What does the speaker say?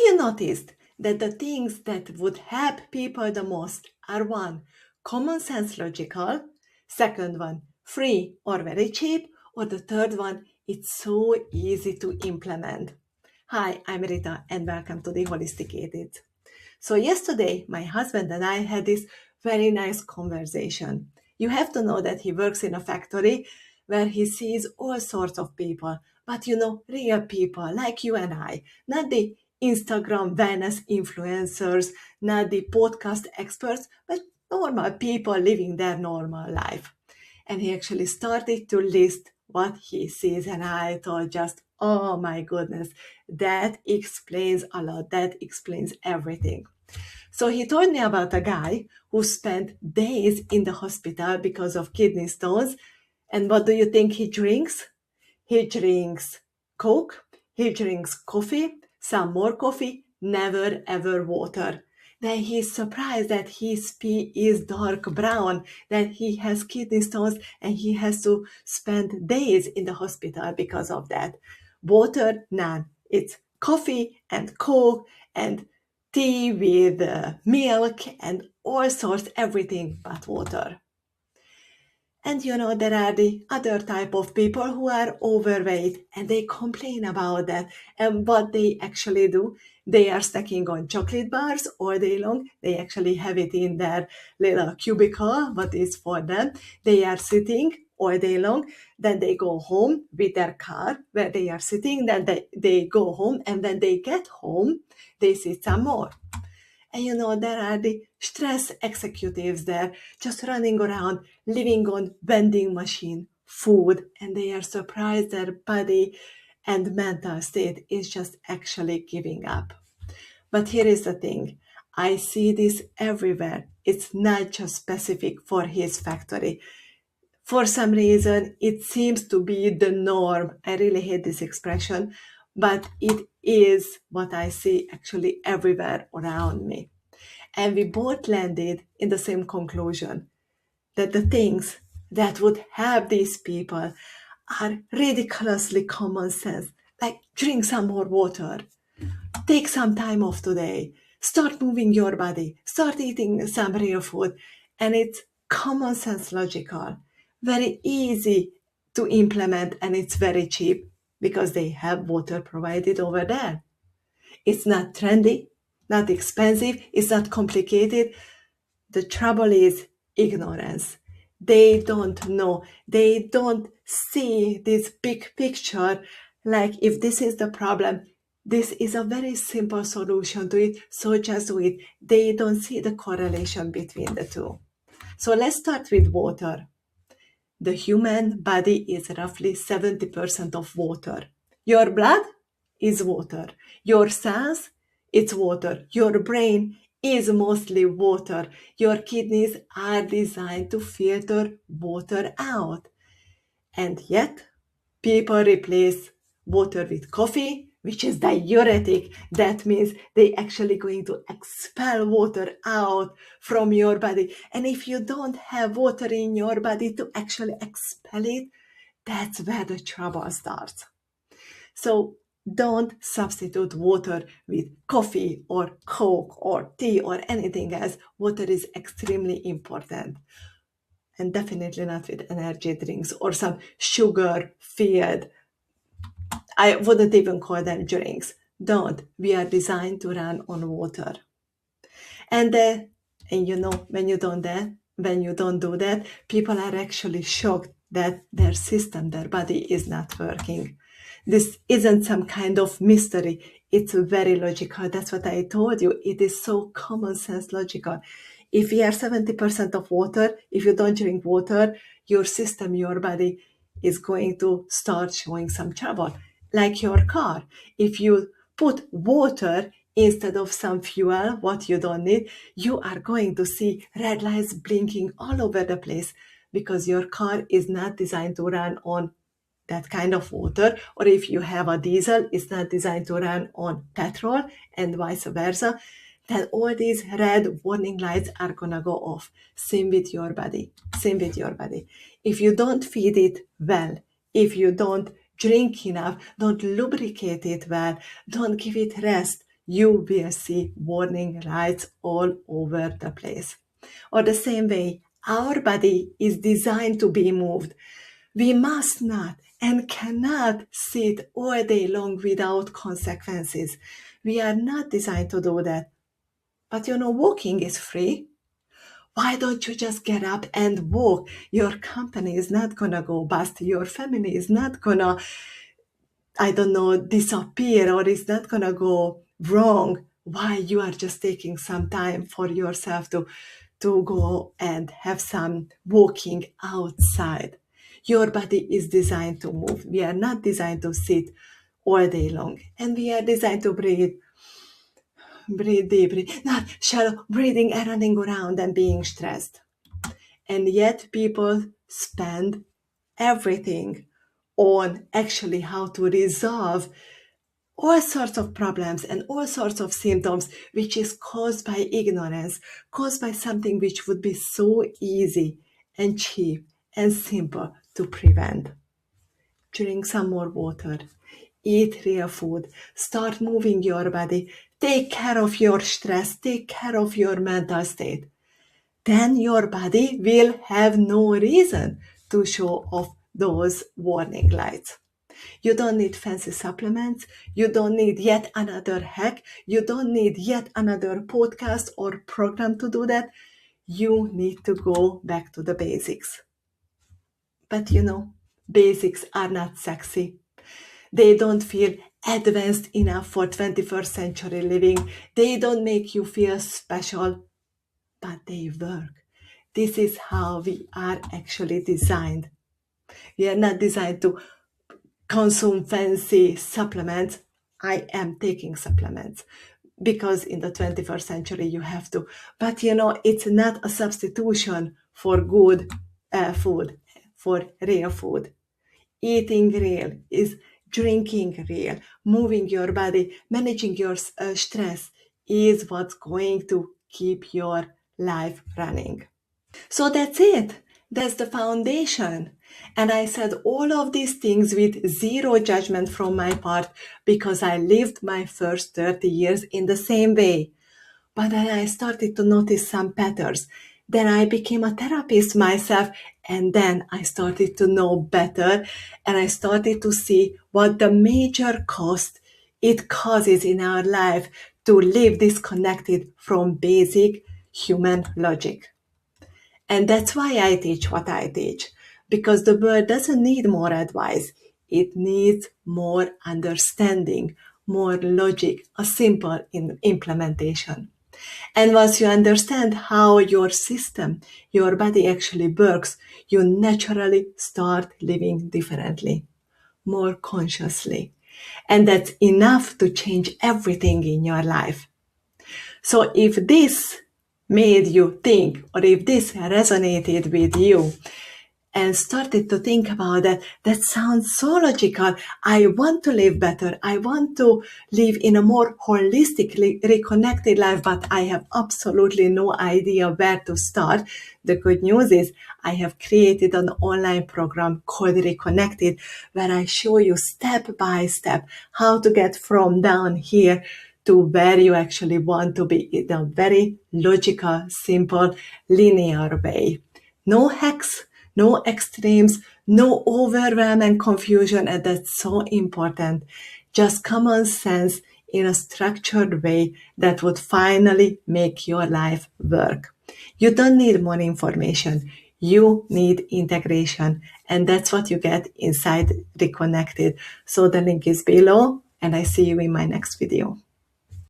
you noticed that the things that would help people the most are one, common sense logical, second one, free or very cheap, or the third one, it's so easy to implement. Hi, I'm Rita and welcome to the Holistic. So yesterday, my husband and I had this very nice conversation. You have to know that he works in a factory where he sees all sorts of people, but real people like you and I, not the Instagram wellness influencers, not the podcast experts, but normal people living their normal life. And he actually started to list what he sees, and I thought just, oh my goodness, that explains a lot, that explains everything. So he told me about a guy who spent days in the hospital because of kidney stones. And what do you think he drinks? He drinks Coke, he drinks coffee, some more coffee, never ever water. Then he's surprised that his pee is dark brown, that he has kidney stones and he has to spend days in the hospital because of that. Water, none. It's coffee and Coke and tea with milk and all sorts, everything but water. And there are the other type of people who are overweight and they complain about that. And what they actually do, they are snacking on chocolate bars all day long. They actually have it in their little cubicle, what is for them. They are sitting all day long. Then they go home with their car where they are sitting. Then they go home, and when they get home, they sit some more. And there are the stress executives there just running around, living on vending machine food, and they are surprised their body and mental state is just actually giving up. But here is the thing. I see this everywhere. It's not just specific for his factory. For some reason, it seems to be the norm. I really hate this expression, but it is what I see actually everywhere around me. And we both landed in the same conclusion, that the things that would help these people are ridiculously common sense, like drink some more water, take some time off today, start moving your body, start eating some real food. And it's common sense logical, very easy to implement, and it's very cheap because they have water provided over there. It's not trendy, not expensive, it's not complicated. The trouble is ignorance. They don't know. They don't see this big picture. Like, if this is the problem, this is a very simple solution to it, so just do it. They don't see the correlation between the two. So let's start with water. The human body is roughly 70% of water. Your blood is water. Your cells, it's water. Your brain is mostly water. Your kidneys are designed to filter water out. And yet, people replace water with coffee, which is diuretic. That means they actually going to expel water out from your body. And if you don't have water in your body to actually expel it, that's where the trouble starts. So don't substitute water with coffee or Coke or tea or anything else. Water is extremely important. And definitely not with energy drinks or some sugar-filled, I wouldn't even call them drinks. Don't. We are designed to run on water. And when you don't do that, people are actually shocked that their system, their body is not working. This isn't some kind of mystery. It's very logical. That's what I told you. It is so common sense logical. If we are 70% of water, if you don't drink water, your system, your body is going to start showing some trouble. Like your car. If you put water instead of some fuel, what you don't need, you are going to see red lights blinking all over the place because your car is not designed to run on that kind of water. Or if you have a diesel, it's not designed to run on petrol and vice versa. Then all these red warning lights are gonna go off. Same with your body. Same with your body. If you don't feed it well, if you don't drink enough, don't lubricate it well, don't give it rest, you will see warning lights all over the place. Or the same way, our body is designed to be moved. We must not and cannot sit all day long without consequences. We are not designed to do that. But walking is free. Why don't you just get up and walk? Your company is not gonna go bust. Your family is not gonna, I don't know, disappear, or is not gonna go wrong. Why you are just taking some time for yourself to go and have some walking outside. Your body is designed to move. We are not designed to sit all day long. And we are designed to breathe deeply, not shallow breathing and running around and being stressed. And yet people spend everything on actually how to resolve all sorts of problems and all sorts of symptoms, which is caused by ignorance, caused by something which would be so easy and cheap and simple to prevent. Drink some more water, eat real food, start moving your body, take care of your stress, take care of your mental state. Then your body will have no reason to show off those warning lights. You don't need fancy supplements. You don't need yet another hack. You don't need yet another podcast or program to do that. You need to go back to the basics. But basics are not sexy. They don't feel advanced enough for 21st century living. They don't make you feel special, but they work. This is how we are actually designed. We are not designed to consume fancy supplements. I am taking supplements because in the 21st century you have to. But it's not a substitution for good food, for real food. Eating real is drinking real, moving your body, managing your stress is what's going to keep your life running. So that's it. That's the foundation. And I said all of these things with zero judgment from my part because I lived my first 30 years in the same way. But then I started to notice some patterns. Then I became a therapist myself, and then I started to know better, and I started to see what the major cost it causes in our life to live disconnected from basic human logic. And that's why I teach what I teach, because the world doesn't need more advice. It needs more understanding, more logic, a simple implementation. And once you understand how your system, your body actually works, you naturally start living differently, more consciously. And that's enough to change everything in your life. So if this made you think, or if this resonated with you, and started to think about that, that sounds so logical. I want to live better. I want to live in a more holistically reconnected life, but I have absolutely no idea where to start. The good news is I have created an online program called Reconnected, where I show you step by step how to get from down here to where you actually want to be in a very logical, simple, linear way. No hacks, no extremes, no overwhelm and confusion, and that's so important. Just common sense in a structured way that would finally make your life work. You don't need more information. You need integration, and that's what you get inside Reconnected. So the link is below, and I see you in my next video.